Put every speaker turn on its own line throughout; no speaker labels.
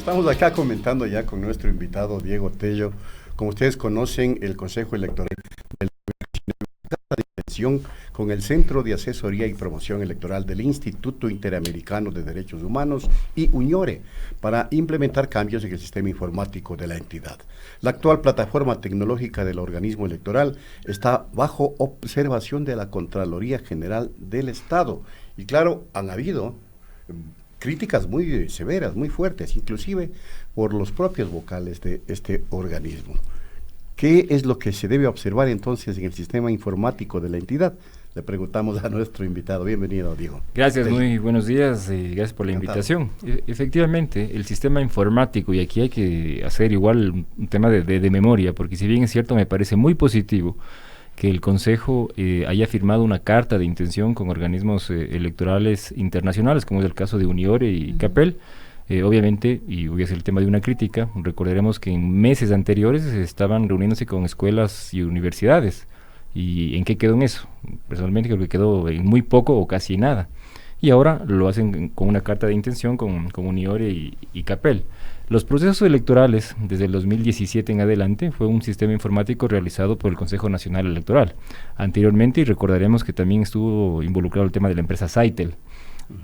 Estamos acá comentando ya con nuestro invitado Diego Tello. Como ustedes conocen, el Consejo Electoral del con el Centro de Asesoría y Promoción Electoral del Instituto Interamericano de Derechos Humanos y UNIORE para implementar cambios en el sistema informático de la entidad. La actual plataforma tecnológica del organismo electoral está bajo observación de la Contraloría General del Estado. Y claro, han habido críticas muy severas, muy fuertes, inclusive por los propios vocales de este organismo. ¿Qué es lo que se debe observar entonces en el sistema informático de la entidad? Le preguntamos a nuestro invitado. Bienvenido, Diego.
Gracias, muy buenos días y gracias por la invitación. Efectivamente, el sistema informático, y aquí hay que hacer igual un tema de memoria, porque si bien es cierto, me parece muy positivo que el Consejo haya firmado una carta de intención con organismos electorales internacionales, como es el caso de UNIORE y CAPEL. Obviamente, y voy a hacer el tema de una crítica, recordaremos que en meses anteriores estaban reuniéndose con escuelas y universidades. ¿Y en qué quedó en eso? Personalmente creo que quedó en muy poco o casi nada. Y ahora lo hacen con una carta de intención con UNIORE y CAPEL. Los procesos electorales desde el 2017 en adelante fue un sistema informático realizado por el Consejo Nacional Electoral. Anteriormente, y recordaremos que también estuvo involucrado el tema de la empresa Saitel.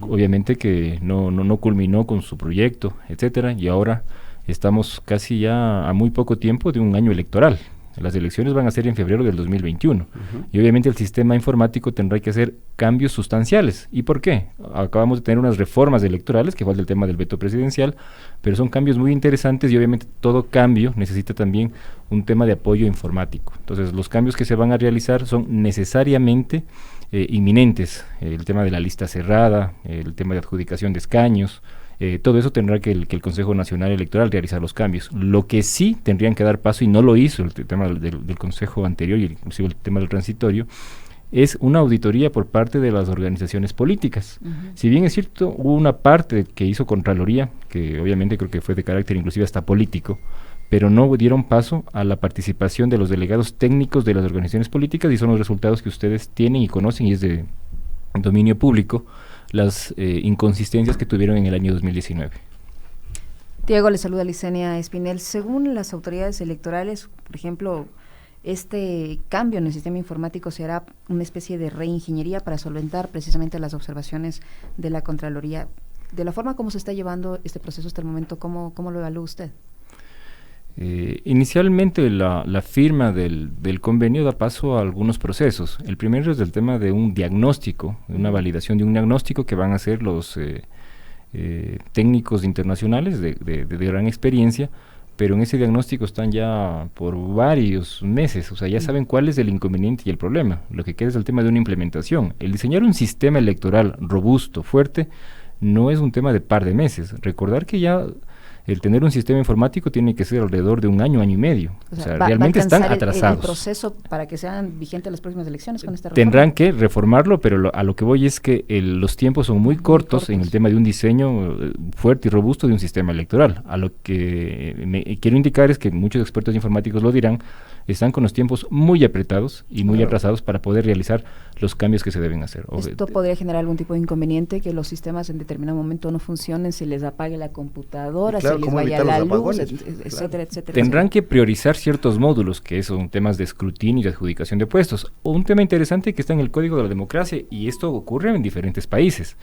Obviamente que no culminó con su proyecto, etcétera, y ahora estamos casi ya a muy poco tiempo de un año electoral. Las elecciones van a ser en febrero del 2021 y obviamente el sistema informático tendrá que hacer cambios sustanciales. ¿Y por qué? Acabamos de tener unas reformas electorales, que fue el tema del veto presidencial, pero son cambios muy interesantes y obviamente todo cambio necesita también un tema de apoyo informático. Entonces los cambios que se van a realizar son necesariamente inminentes, el tema de la lista cerrada, el tema de adjudicación de escaños, todo eso tendrá que el Consejo Nacional Electoral realizar los cambios. Lo que sí tendrían que dar paso, y no lo hizo el tema del Consejo anterior, y inclusive el tema del transitorio, es una auditoría por parte de las organizaciones políticas. Si bien es cierto, hubo una parte que hizo Contraloría, que obviamente creo que fue de carácter inclusive hasta político, pero no dieron paso a la participación de los delegados técnicos de las organizaciones políticas, y son los resultados que ustedes tienen y conocen, y es de dominio público, las inconsistencias que tuvieron en el año 2019.
Diego, le saluda Licenia Espinel. Según las autoridades electorales, por ejemplo, este cambio en el sistema informático será una especie de reingeniería para solventar precisamente las observaciones de la Contraloría. De la forma como se está llevando este proceso hasta el momento, ¿cómo lo evalúa usted?
Inicialmente la firma del convenio da paso a algunos procesos. El primero es el tema de un diagnóstico, una validación de un diagnóstico que van a hacer los técnicos internacionales de gran experiencia, pero en ese diagnóstico están ya por varios meses, o sea, ya saben cuál es el inconveniente y el problema. Lo que queda es el tema de una implementación. El diseñar un sistema electoral robusto, fuerte, no es un tema de par de meses. Recordar que ya el tener un sistema informático tiene que ser alrededor de un año y medio. O sea, realmente están atrasados.
El proceso para que sean vigentes las próximas elecciones con esta reforma.
Tendrán que reformarlo, pero a lo que voy es que los tiempos son muy cortos en el tema de un diseño fuerte y robusto de un sistema electoral. A lo que quiero indicar es que muchos expertos informáticos lo dirán, están con los tiempos muy apretados y muy atrasados para poder realizar los cambios que se deben hacer.
¿Esto podría generar algún tipo de inconveniente, que los sistemas en determinado momento no funcionen, se les apague la computadora, se les vaya la luz, etcétera, etcétera?
Tendrán que priorizar ciertos módulos, que son temas de escrutinio y de adjudicación de puestos. Un tema interesante que está en el Código de la Democracia, y esto ocurre en diferentes países,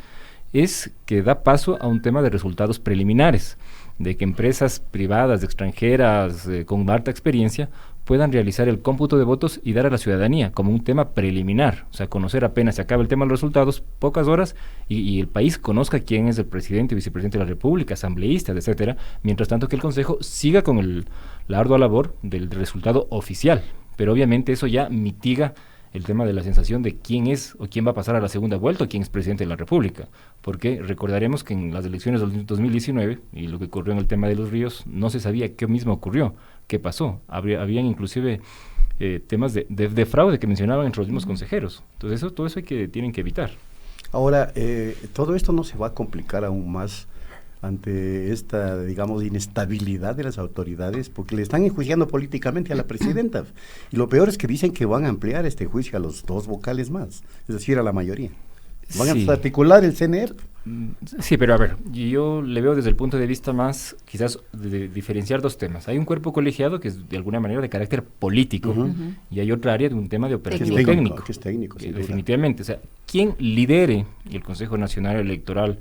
es que da paso a un tema de resultados preliminares, de que empresas privadas, extranjeras, con alta experiencia, puedan realizar el cómputo de votos y dar a la ciudadanía como un tema preliminar, o sea, conocer apenas se acaba el tema de los resultados, pocas horas, y el país conozca quién es el presidente, vicepresidente de la República, asambleístas, etcétera, mientras tanto que el Consejo siga con la ardua labor del resultado oficial, pero obviamente eso ya mitiga el tema de la sensación de quién es o quién va a pasar a la segunda vuelta o quién es presidente de la República, porque recordaremos que en las elecciones del 2019 y lo que ocurrió en el tema de los ríos, no se sabía qué mismo ocurrió, qué pasó, habían inclusive temas de fraude que mencionaban entre los mismos consejeros, entonces todo eso tienen que evitar.
Ahora, todo esto no se va a complicar aún más ante esta, digamos, inestabilidad de las autoridades, porque le están enjuiciando políticamente a la presidenta. Y lo peor es que dicen que van a ampliar este juicio a los dos vocales más, es decir, a la mayoría. ¿Van a articular el CNE?
Sí, pero a ver, yo le veo desde el punto de vista más, quizás, de diferenciar dos temas. Hay un cuerpo colegiado que es de alguna manera de carácter político, y hay otra área de un tema de operativo técnico.
Que es técnico,
definitivamente. O sea, quien lidere el Consejo Nacional Electoral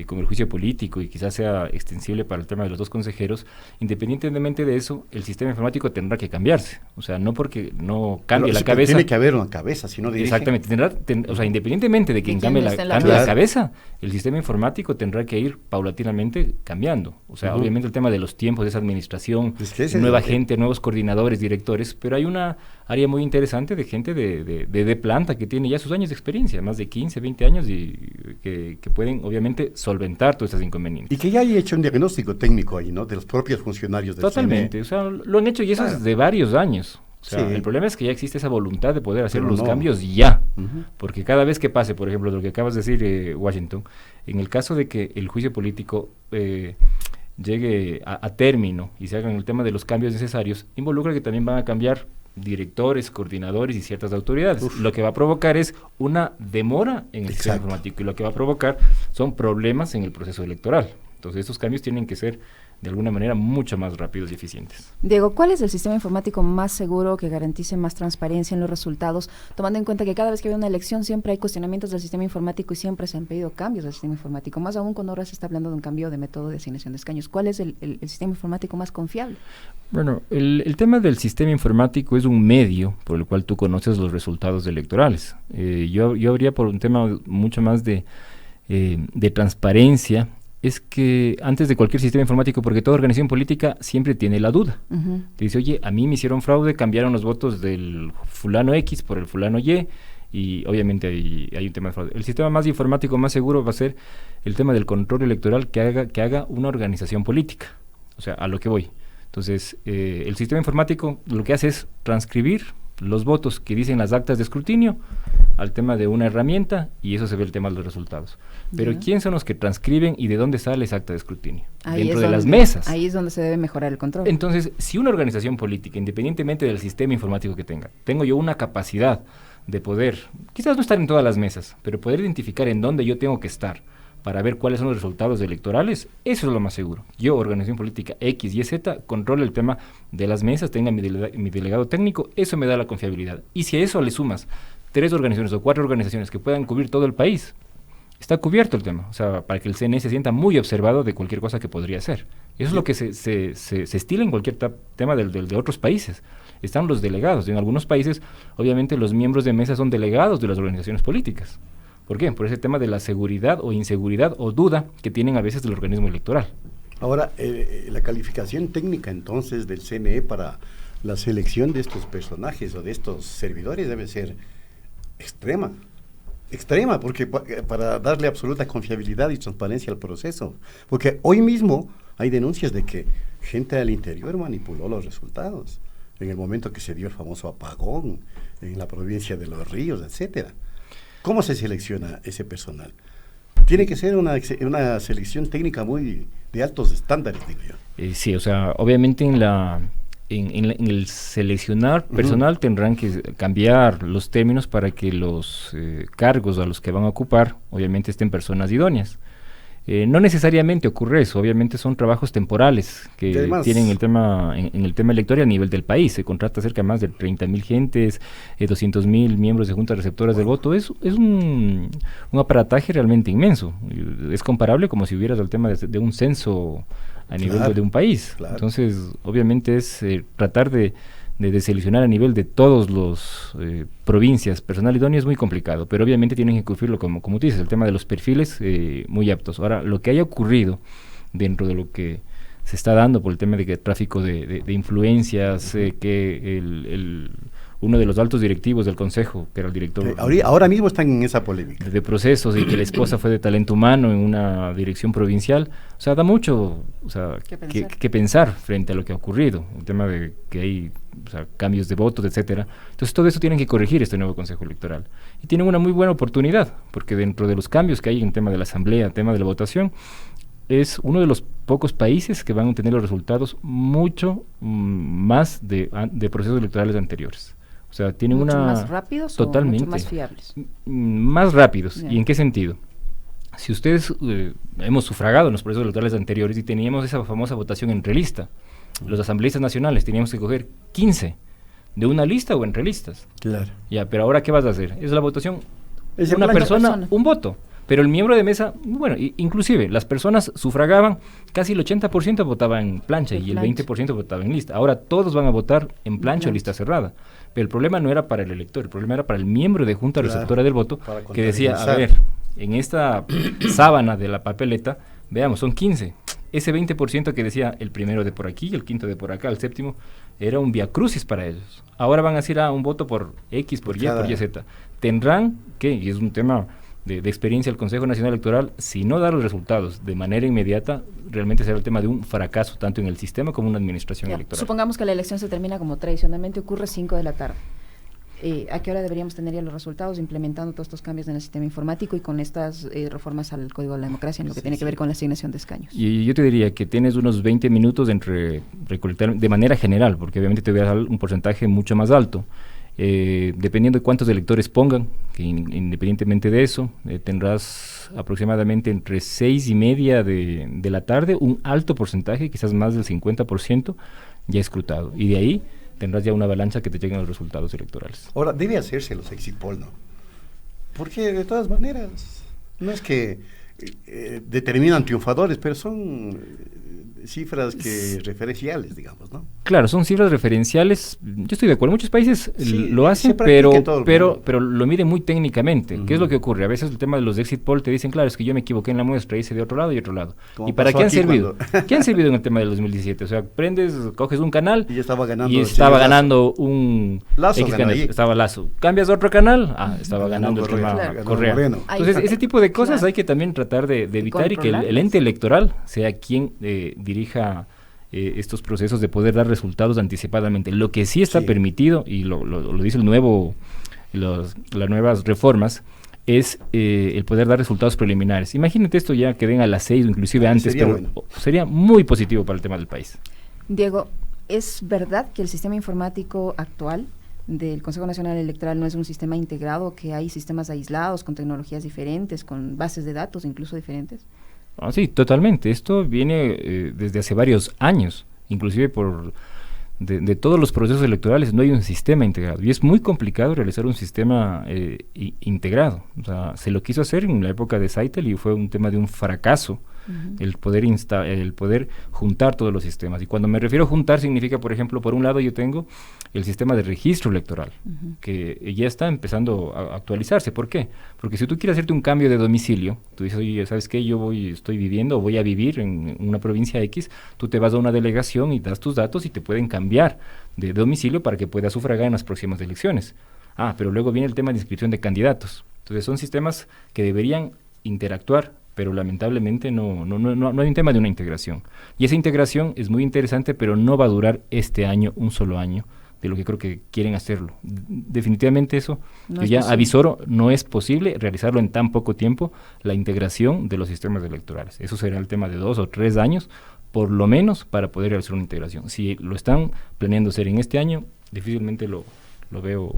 con el juicio político y quizás sea extensible para el tema de los dos consejeros, independientemente de eso, el sistema informático tendrá que cambiarse. O sea, no porque no cambie la cabeza.
Tiene que haber una cabeza, si no dirige.
Exactamente. O sea, independientemente de quien cambie la cabeza, el sistema informático tendrá que ir paulatinamente cambiando. O sea, obviamente el tema de los tiempos de esa administración, nueva gente, nuevos coordinadores, directores, pero hay una área muy interesante de gente de planta que tiene ya sus años de experiencia, más de 15, 20 años, y que pueden obviamente solventar todos esos inconvenientes.
Y que ya hay hecho un diagnóstico técnico ahí, ¿no? De los propios funcionarios del
Totalmente,
CNE.
O sea, lo han hecho y eso es de varios años. O sea, el problema es que ya existe esa voluntad de poder hacer los cambios ya, porque cada vez que pase, por ejemplo, lo que acabas de decir, Washington, en el caso de que el juicio político llegue a término y se hagan el tema de los cambios necesarios, involucra que también van a cambiar directores, coordinadores y ciertas autoridades. Lo que va a provocar es una demora en el sistema informático, y lo que va a provocar son problemas en el proceso electoral. Entonces, estos cambios tienen que ser de alguna manera mucho más rápidos y eficientes.
Diego, ¿cuál es el sistema informático más seguro que garantice más transparencia en los resultados, tomando en cuenta que cada vez que hay una elección siempre hay cuestionamientos del sistema informático y siempre se han pedido cambios del sistema informático, más aún cuando ahora se está hablando de un cambio de método de asignación de escaños? ¿Cuál es el sistema informático más confiable?
Bueno, el tema del sistema informático es un medio por el cual tú conoces los resultados electorales. Yo habría por un tema mucho más de transparencia. Es que antes de cualquier sistema informático, porque toda organización política siempre tiene la duda. Te dice, oye, a mí me hicieron fraude, cambiaron los votos del fulano X por el fulano y obviamente hay un tema de fraude. El sistema más informático, más seguro va a ser el tema del control electoral que haga una organización política. O sea, a lo que voy. Entonces, el sistema informático lo que hace es transcribir los votos que dicen las actas de escrutinio al tema de una herramienta, y eso se ve el tema de los resultados. Pero ¿quién son los que transcriben y de dónde sale esa acta de escrutinio? Dentro de las mesas.
Ahí es donde se debe mejorar el control.
Entonces, si una organización política, independientemente del sistema informático que tengo yo una capacidad de poder, quizás no estar en todas las mesas, pero poder identificar en dónde yo tengo que estar para ver cuáles son los resultados electorales, eso es lo más seguro. Yo, organización política X, Y, Z, controlo el tema de las mesas, tenga mi delegado técnico, eso me da la confiabilidad. Y si a eso le sumas 3 organizaciones o 4 organizaciones que puedan cubrir todo el país, está cubierto el tema. O sea, para que el CNE se sienta muy observado de cualquier cosa que podría hacer. Eso es lo que se estila en cualquier tema de otros países. Están los delegados. En algunos países, obviamente, los miembros de mesa son delegados de las organizaciones políticas. ¿Por qué? Por ese tema de la seguridad o inseguridad o duda que tienen a veces del organismo electoral.
Ahora, la calificación técnica entonces del CNE para la selección de estos personajes o de estos servidores debe ser extrema, porque para darle absoluta confiabilidad y transparencia al proceso. Porque hoy mismo hay denuncias de que gente del interior manipuló los resultados en el momento que se dio el famoso apagón en la provincia de Los Ríos, etcétera. ¿Cómo se selecciona ese personal? Tiene que ser una selección técnica muy de altos estándares, digo yo.
Sí, o sea, obviamente en el seleccionar personal tendrán que cambiar los términos para que los cargos a los que van a ocupar, obviamente, estén personas idóneas. No necesariamente ocurre eso, obviamente son trabajos temporales que además tienen en el tema electoral a nivel del país. Se contrata cerca de más de 30,000 gentes, 200,000 miembros de juntas receptoras del voto. Es un aparataje realmente inmenso. Es comparable como si hubieras el tema de un censo a nivel de un país. Entonces, obviamente es tratar de seleccionar a nivel de todos los provincias personal idóneo es muy complicado, pero obviamente tienen que cubrirlo como tú dices, el tema de los perfiles muy aptos. Ahora, lo que haya ocurrido dentro de lo que se está dando por el tema de que tráfico de influencias, que uno de los altos directivos del Consejo, que era el director...
Ahora mismo están en esa polémica.
De procesos, y que la esposa fue de talento humano en una dirección provincial. O sea, da mucho que pensar frente a lo que ha ocurrido. El tema de que hay cambios de votos, etcétera. Entonces, todo eso tienen que corregir este nuevo Consejo Electoral. Y tienen una muy buena oportunidad, porque dentro de los cambios que hay en tema de la asamblea, tema de la votación, es uno de los pocos países que van a obtener los resultados mucho más de procesos electorales anteriores. O sea, tienen
¿Mucho
una...
más rápidos
totalmente,
o mucho más fiables?
Más rápidos.
Yeah.
¿Y en qué sentido? Si ustedes hemos sufragado en los procesos electorales anteriores y teníamos esa famosa votación entre lista, los asambleístas nacionales teníamos que coger 15 de una lista o entre listas.
Claro.
Ya, pero ahora ¿qué vas a hacer? Es la votación,
Es
una
en
persona, un voto. Pero el miembro de mesa, bueno, inclusive las personas sufragaban, casi el 80% votaba en plancha y el 20% votaba en lista. Ahora todos van a votar en plancha o lista cerrada. Pero el problema no era para el elector, el problema era para el miembro de junta receptora del voto, que decía, a ver, en esta sábana de la papeleta, veamos, son 15. Ese 20% que decía el primero de por aquí, el quinto de por acá, el séptimo, era un viacrucis para ellos. Ahora van a decir, un voto por X, por Y, por YZ. Tendrán que, y es un tema de experiencia, el Consejo Nacional Electoral, si no da los resultados de manera inmediata, realmente será el tema de un fracaso, tanto en el sistema como en la administración electoral.
Supongamos que la elección se termina como tradicionalmente ocurre 5 de la tarde. ¿A qué hora deberíamos tener ya los resultados implementando todos estos cambios en el sistema informático y con estas reformas al Código de la Democracia en lo que tiene que ver con la asignación de escaños?
Y yo te diría que tienes unos 20 minutos entre recolectar de manera general, porque obviamente te voy a dar un porcentaje mucho más alto. Dependiendo de cuántos electores pongan, que independientemente de eso, tendrás aproximadamente entre 6:30 de la tarde, un alto porcentaje, quizás más del 50%, ya escrutado. Y de ahí tendrás ya una avalancha que te lleguen los resultados electorales.
Ahora, debe hacerse los exit poll, ¿no? Porque de todas maneras, no es que determinan triunfadores, pero son cifras referenciales, digamos, ¿no?
Claro, son cifras referenciales. Yo estoy de acuerdo. Muchos países lo hacen, pero lo miden muy técnicamente. ¿Qué es lo que ocurre? A veces el tema de los exit poll te dicen, claro, es que yo me equivoqué en la muestra, hice de otro lado y otro lado. ¿Y para qué han servido? ¿Qué han servido en el tema del 2017? O sea, coges un canal
y estaba ganando
un
Lazo,
estaba Lazo. Cambias a otro canal, estaba ganando el tema Correa. Entonces, ese tipo de cosas hay que también tratar de evitar y que el ente electoral sea quien dirija estos procesos de poder dar resultados anticipadamente. Lo que sí está permitido, y lo dice las nuevas reformas, es el poder dar resultados preliminares. Imagínate esto ya que den a las 6 o inclusive antes, sería muy positivo para el tema del país.
Diego, ¿es verdad que el sistema informático actual del Consejo Nacional Electoral no es un sistema integrado, que hay sistemas aislados con tecnologías diferentes, con bases de datos incluso diferentes?
Sí, totalmente. Esto viene desde hace varios años, inclusive de todos los procesos electorales no hay un sistema integrado y es muy complicado realizar un sistema integrado. O sea, se lo quiso hacer en la época de Saitel y fue un tema de un fracaso. El poder juntar todos los sistemas. Y cuando me refiero a juntar significa, por ejemplo, por un lado yo tengo el sistema de registro electoral, que ya está empezando a actualizarse. ¿Por qué? Porque si tú quieres hacerte un cambio de domicilio, tú dices, oye, ¿sabes qué? Estoy viviendo o voy a vivir en una provincia X, tú te vas a una delegación y das tus datos y te pueden cambiar de domicilio para que puedas sufragar en las próximas elecciones. Pero luego viene el tema de inscripción de candidatos. Entonces son sistemas que deberían interactuar, pero lamentablemente no hay un tema de una integración. Y esa integración es muy interesante, pero no va a durar este año, un solo año, de lo que creo que quieren hacerlo. Definitivamente eso, yo ya avisoro, no es posible realizarlo en tan poco tiempo, la integración de los sistemas electorales. Eso será el tema de 2 o 3 años, por lo menos, para poder realizar una integración. Si lo están planeando hacer en este año, difícilmente lo veo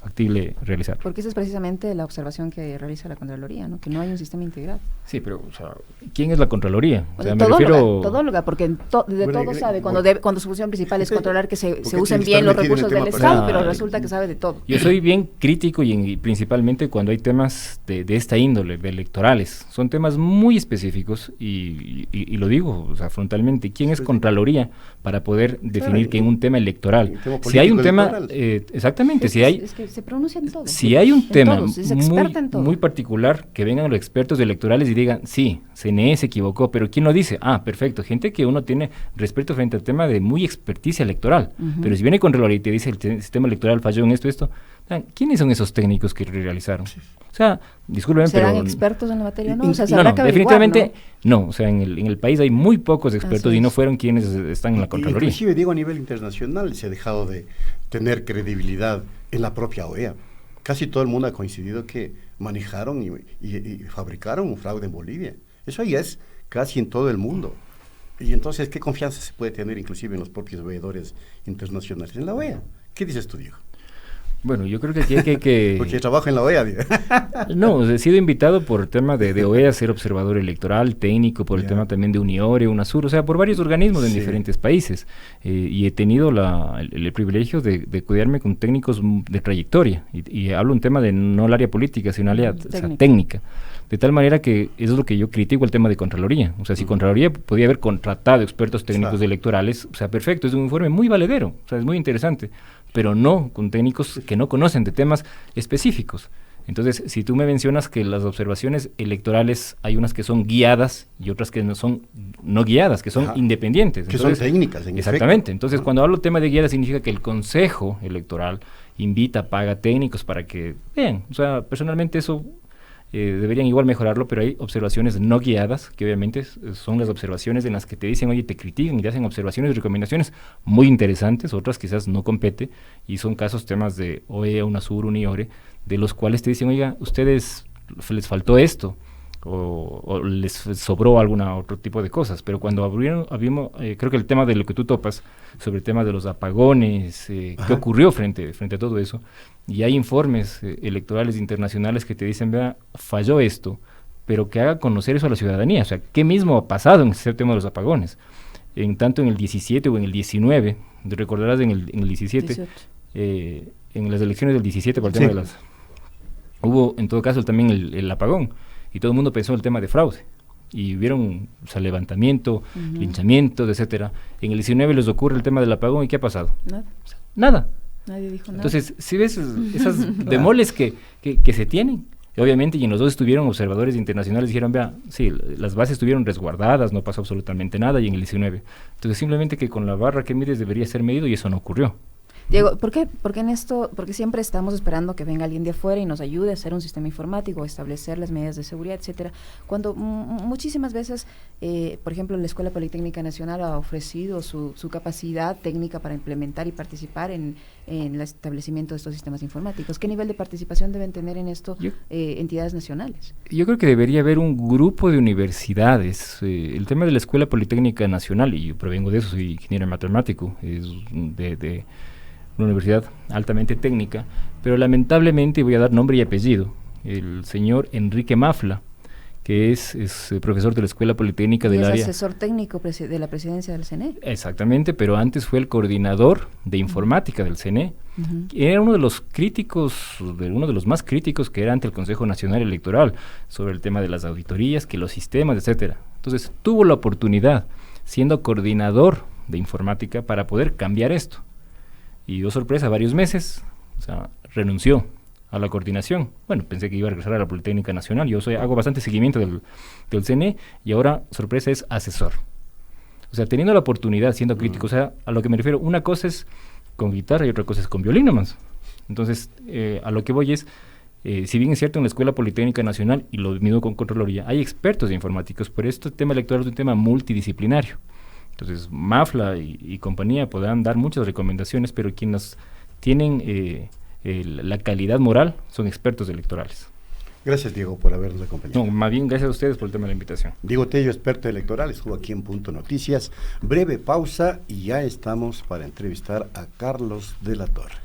factible realizar.
Porque esa es precisamente la observación que realiza la Contraloría, ¿no? Que no hay un sistema integrado.
Sí, pero, o sea, ¿quién es la Contraloría? O sea,
todóloga, porque todo sabe. Cuando su función principal es controlar que se usen bien los recursos del Estado, pero resulta que sabe de todo.
Yo soy bien crítico y principalmente cuando hay temas de esta índole, de electorales. Son temas muy específicos y lo digo, o sea, frontalmente. ¿Quién es Contraloría para poder definir que en un tema electoral? Si hay un tema, exactamente, si hay...
Es que se pronuncia en todo.
Si hay un tema muy particular, que vengan los expertos electorales y digan, sí, CNE se equivocó, pero ¿quién lo dice? Perfecto, gente que uno tiene respeto frente al tema de muy experticia electoral, pero si viene Contraloría y te dice el sistema electoral falló en esto, ¿quiénes son esos técnicos que realizaron? O sea, discúlpenme,
¿serán expertos en la materia? No,
definitivamente no. O sea, en el país hay muy pocos expertos y no fueron quienes están en la Contraloría.
Inclusive, digo, a nivel internacional se ha dejado de tener credibilidad en la propia OEA. Casi todo el mundo ha coincidido que manejaron y fabricaron un fraude en Bolivia. Eso ya es casi en todo el mundo. Y entonces, ¿qué confianza se puede tener inclusive en los propios veedores internacionales? En la OEA. ¿Qué dices tú, Diego?
Bueno, yo creo que aquí hay que...
Porque trabajo en la OEA.
No, he sido invitado por el tema de OEA a ser observador electoral, técnico, por el tema también de Uniore, UNASUR, o sea, por varios organismos en diferentes países. Y he tenido el privilegio de cuidarme con técnicos de trayectoria. Y hablo un tema de no el área política, sino el área técnica. De tal manera que eso es lo que yo critico el tema de Contraloría. O sea, si Contraloría podía haber contratado expertos técnicos electorales, o sea, perfecto, es un informe muy valedero, o sea, es muy interesante, pero no con técnicos que no conocen de temas específicos. Entonces, si tú me mencionas que las observaciones electorales hay unas que son guiadas y otras que no son no guiadas, que son independientes.
Que son técnicas, en
exactamente.
Efecto.
Entonces, cuando hablo tema de guiadas, significa que el Consejo Electoral invita, paga técnicos para que vean. O sea, personalmente eso deberían igual mejorarlo, pero hay observaciones no guiadas, que obviamente son las observaciones en las que te dicen, oye, te critican y te hacen observaciones y recomendaciones muy interesantes, otras quizás no compete, y son casos, temas de OEA, UNASUR, Uniore, de los cuales te dicen, oiga, ustedes les faltó esto, o les sobró alguna otro tipo de cosas, pero cuando abrimos, creo que el tema de lo que tú topas, sobre el tema de los apagones, qué ocurrió frente a todo eso, y hay informes electorales internacionales que te dicen, vea, falló esto, pero que haga conocer eso a la ciudadanía, o sea, ¿qué mismo ha pasado en ese tema de los apagones? Tanto en el 17 o en el 19, recordarás en el 17, en las elecciones del 17, por el tema de las... Hubo, en todo caso, también el apagón, y todo el mundo pensó en el tema de fraude, y hubieron, o sea, levantamiento, linchamientos, etcétera. En el 19 les ocurre el tema del apagón, ¿y qué ha pasado?
Nada.
O sea, nada.
Nadie dijo nada.
Entonces, si ves esas demoles que se tienen, obviamente, y en los dos estuvieron observadores internacionales, dijeron, vea, sí, las bases estuvieron resguardadas, no pasó absolutamente nada, y en el 19. Entonces, simplemente que con la barra que mides debería ser medido, y eso no ocurrió.
Diego, ¿por qué en esto, porque siempre estamos esperando que venga alguien de afuera y nos ayude a hacer un sistema informático, establecer las medidas de seguridad, etcétera, cuando muchísimas veces, por ejemplo, la Escuela Politécnica Nacional ha ofrecido su capacidad técnica para implementar y participar en el establecimiento de estos sistemas informáticos? ¿Qué nivel de participación deben tener en esto entidades nacionales? Yo
creo que debería haber un grupo de universidades. El tema de la Escuela Politécnica Nacional, y yo provengo de eso, soy ingeniero matemático, es de una universidad altamente técnica, pero lamentablemente voy a dar nombre y apellido, el señor Enrique Mafla, que es profesor de la Escuela Politécnica del área.
Es asesor técnico de la presidencia del CNE.
Exactamente, pero antes fue el coordinador de informática del CNE. Era uno de los más críticos que era ante el Consejo Nacional Electoral sobre el tema de las auditorías, que los sistemas, etcétera. Entonces tuvo la oportunidad, siendo coordinador de informática, para poder cambiar esto. Y dio sorpresa, varios meses, o sea, renunció a la coordinación. Bueno, pensé que iba a regresar a la Politécnica Nacional. Yo hago bastante seguimiento del CNE, y ahora, sorpresa, es asesor. O sea, teniendo la oportunidad, siendo crítico, o sea, a lo que me refiero, una cosa es con guitarra y otra cosa es con violín nomás. Entonces, a lo que voy es, si bien es cierto en la Escuela Politécnica Nacional, y lo mismo con Contraloría, hay expertos de informáticos, pero este tema electoral es un tema multidisciplinario. Entonces, Mafla y compañía podrán dar muchas recomendaciones, pero quienes tienen la calidad moral son expertos electorales.
Gracias, Diego, por habernos acompañado.
No, más bien gracias a ustedes por el tema de la invitación.
Diego Tello, experto electoral, estuvo aquí en Punto Noticias. Breve pausa y ya estamos para entrevistar a Carlos de la Torre.